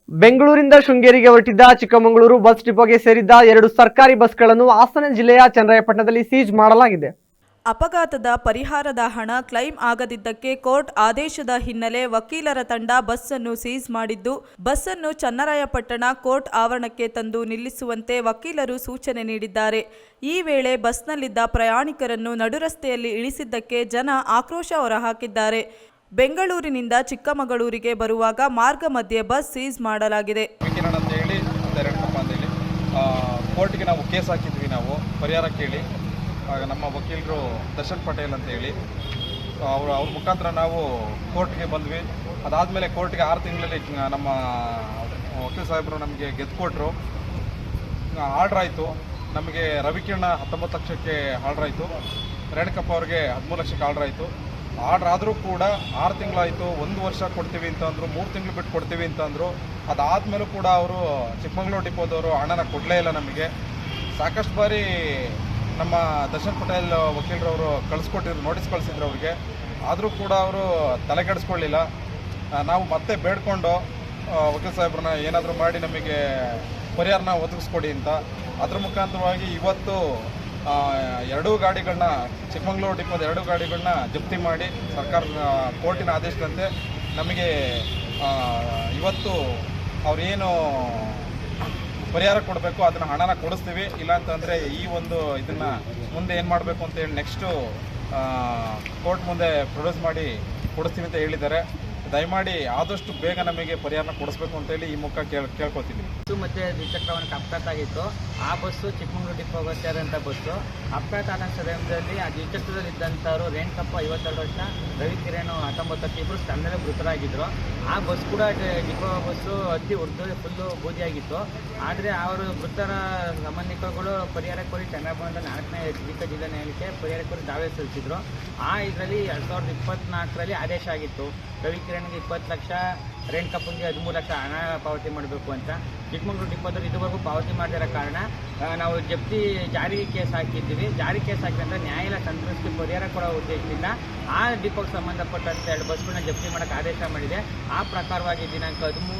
ಬೆಂಗಳೂರಿನಿಂದ ಶೃಂಗೇರಿಗೆ ಹೊರಟಿದ್ದ ಚಿಕ್ಕಮಗಳೂರು ಬಸ್ ಡಿಪೋಗೆ ಸೇರಿದ್ದ 2 ಸರ್ಕಾರಿ ಬಸ್ಗಳನ್ನು ಹಾಸನ ಜಿಲ್ಲೆಯ ಚನ್ನರಾಯಪಟ್ಟಣದಲ್ಲಿ ಸೀಜ್ ಮಾಡಲಾಗಿದೆ. ಅಪಘಾತದ ಪರಿಹಾರದ ಹಣ ಕ್ಲೈಮ್ ಆಗದಿದ್ದಕ್ಕೆ ಕೋರ್ಟ್ ಆದೇಶದ ಹಿನ್ನೆಲೆ ವಕೀಲರ ತಂಡ ಬಸ್ ಅನ್ನು ಸೀಜ್ ಮಾಡಿದ್ದು, ಬಸ್ ಅನ್ನು ಚನ್ನರಾಯಪಟ್ಟಣ ಕೋರ್ಟ್ ಆವರಣಕ್ಕೆ ತಂದು ನಿಲ್ಲಿಸುವಂತೆ ವಕೀಲರು ಸೂಚನೆ ನೀಡಿದ್ದಾರೆ. ಈ ವೇಳೆ ಬಸ್ನಲ್ಲಿದ್ದ ಪ್ರಯಾಣಿಕರನ್ನು ನಡುರಸ್ತೆಯಲ್ಲಿ ಇಳಿಸಿದ್ದಕ್ಕೆ ಜನ ಆಕ್ರೋಶ ಹೊರಹಾಕಿದ್ದಾರೆ. ಬೆಂಗಳೂರಿನಿಂದ ಚಿಕ್ಕಮಗಳೂರಿಗೆ ಬರುವಾಗ ಮಾರ್ಗ ಮಧ್ಯೆ ಬಸ್ ಸೀಜ್ ಮಾಡಲಾಗಿದೆ. ಕೋರ್ಟ್ಗೆ ನಾವು ಕೇಸ್ ಹಾಕಿದ್ವಿ, ನಾವು ಪರಿಹಾರ ಕೇಳಿ. ನಮ್ಮ ವಕೀಲರು ದರ್ಶನ್ ಪಟೇಲ್ ಅಂತ ಹೇಳಿ ಅವ್ರ ಮುಖಾಂತರ ನಾವು ಕೋರ್ಟ್ಗೆ ಬಂದ್ವಿ. ಅದಾದಮೇಲೆ ಕೋರ್ಟ್ಗೆ 6 ತಿಂಗಳಲ್ಲಿ ನಮ್ಮ ವಕೀಲ ಸಾಹೇಬರು ನಮಗೆ ಗೆದ್ದು ಕೊಟ್ಟರು. ಆರ್ಡ್ರ್ ಆಯಿತು. ನಮಗೆ ರವಿಕಿರಣ 19 ಲಕ್ಷಕ್ಕೆ ಆರ್ಡ್ರ್ ಆಯಿತು. ರೇಣುಕಪ್ಪ ಅವ್ರಿಗೆ 13 ಲಕ್ಷಕ್ಕೆ ಆರ್ಡ್ರ್ ಆಯಿತು. ಆರ್ಡ್ರ್ ಆದರೂ ಕೂಡ 6 ತಿಂಗಳಾಯಿತು. 1 ವರ್ಷ ಕೊಡ್ತೀವಿ ಅಂತಂದರು, 3 ತಿಂಗಳು ಬಿಟ್ಟು ಕೊಡ್ತೀವಿ ಅಂತಂದರು. ಅದಾದಮೇಲೂ ಕೂಡ ಅವರು ಚಿಕ್ಕಮಗಳೂರು ಡಿಪೋದವರು ಹಣನ ಕೊಡಲೇ ಇಲ್ಲ ನಮಗೆ. ಸಾಕಷ್ಟು ಬಾರಿ ನಮ್ಮ ದರ್ಶನ್ ಪಟೇಲ್ ವಕೀಲರವರು ಕಳಿಸ್ಕೊಟ್ಟಿದ್ರು, ನೋಟಿಸ್ ಕಳಿಸಿದ್ರು ಅವ್ರಿಗೆ. ಆದರೂ ಕೂಡ ಅವರು ತಲೆಕೆಡಿಸ್ಕೊಳ್ಳಿಲ್ಲ. ನಾವು ಮತ್ತೆ ಬೇಡ್ಕೊಂಡು ವಕೀಲ ಸಾಹೇಬ್ರನ್ನ ಏನಾದರೂ ಮಾಡಿ ನಮಗೆ ಪರಿಹಾರನ ಒದಗಿಸ್ಕೊಡಿ ಅಂತ. ಅದ್ರ ಮುಖಾಂತರವಾಗಿ ಇವತ್ತು 2 ಗಾಡಿಗಳನ್ನ, ಚಿಕ್ಕಮಗಳೂರು ಡಿಪೋದ 2 ಗಾಡಿಗಳನ್ನ ಜಪ್ತಿ ಮಾಡಿ ಸರ್ಕಾರದ ಕೋರ್ಟಿನ ಆದೇಶದಂತೆ ನಮಗೆ ಇವತ್ತು ಅವ್ರೇನು ಪರಿಹಾರ ಕೊಡಬೇಕು ಅದನ್ನು ಹಣನ ಕೊಡಿಸ್ತೀವಿ. ಇಲ್ಲಾಂತಂದರೆ ಈ ಒಂದು ಇದನ್ನು ಮುಂದೆ ಏನು ಮಾಡಬೇಕು ಅಂತೇಳಿ ನೆಕ್ಸ್ಟು ಕೋರ್ಟ್ ಮುಂದೆ ಪ್ರೊಡ್ಯೂಸ್ ಮಾಡಿ ಕೊಡಿಸ್ತೀವಿ ಅಂತ ಹೇಳಿದ್ದಾರೆ. ದಯಮಾಡಿ ಆದಷ್ಟು ಬೇಗ ನಮಗೆ ಪರಿಹಾರನ ಕೊಡಿಸ್ಬೇಕು ಅಂತೇಳಿ ಈ ಮುಖ ಕೇಳ್ಕೊತೀನಿ. ಮತ್ತು ದ್ವಿಚಕ್ರ ವಾಹನಕ್ಕೆ ಅಪಘಾತ ಆಗಿತ್ತು. ಆ ಬಸ್ಸು ಚಿಕ್ಕಮಗಳೂರು ಡಿಪೋಗೆ ಸೇರಿದಂಥ ಬಸ್ಸು. ಅಪಘಾತ ಆದ ಸಮಯದಲ್ಲಿ ಆ ದ್ವಿಚಕ್ರದಲ್ಲಿದ್ದಂಥವ್ರು ರೇಣುಕಪ್ಪ 52 ವರ್ಷ, ರವಿಕಿರಣ್ 19 ವರ್ಷ, ಇಬ್ಬರು ಸ್ಥಳದಲ್ಲೇ ಮೃತರಾಗಿದ್ದರು. ಆ ಬಸ್ ಕೂಡ ಡಿಪೋ ಬಸ್ಸು ಹತ್ತಿ ಹೊಡೆದು ಫುಲ್ಲು ಬೂದಿಯಾಗಿತ್ತು. ಆದರೆ ಅವರು ಮೃತರ ಸಂಬಂಧಿಕರುಗಳು ಪರಿಹಾರ ಕೋರಿ ಚನ್ನರಾಯಪಟ್ಟಣದ 4ನೇ ಜಿಲ್ಲಾ ನ್ಯಾಯಾಲಯಕ್ಕೆ ಪರಿಹಾರ ಕೋರಿ ದಾವೆ ಸಲ್ಲಿಸಿದ್ರು. ಆ ಇದರಲ್ಲಿ 2024ರಲ್ಲಿ ಆದೇಶ ಆಗಿತ್ತು. ರವಿಕಿರಣ್ಗೆ 20 ಲಕ್ಷ, ರೇಣುಕಪ್ಪಂಗೆ 13 ಲಕ್ಷ ಹಣ ಪಾವತಿ ಮಾಡಬೇಕು ಅಂತ. ಚಿಕ್ಕಮಗಳೂರು ಡಿಪೋದವರು ಇದುವರೆಗೂ ಪಾವತಿ ಮಾಡದಿರೋ ಕಾರಣ ನಾವು ಜಪ್ತಿ ಜಾರಿಗೆ ಕೇಸ್ ಹಾಕಿದ್ದೀವಿ. ಜಾರಿ ಕೇಸ್ ಹಾಕಿದ್ರೆ ನ್ಯಾಯಾಲಯ ಸಂತ್ರಸ್ತಿ ಪರಿಹಾರ ಕೊಡೋ ಉದ್ದೇಶದಿಂದ ಆ ಡಿಪೋಗೆ ಸಂಬಂಧಪಟ್ಟಂತೆ 2 ಬಸ್ಗಳನ್ನ ಜಪ್ತಿ ಮಾಡೋಕ್ಕೆ ಆದೇಶ ಮಾಡಿದೆ. ಆ ಪ್ರಕಾರವಾಗಿ ದಿನಾಂಕ 13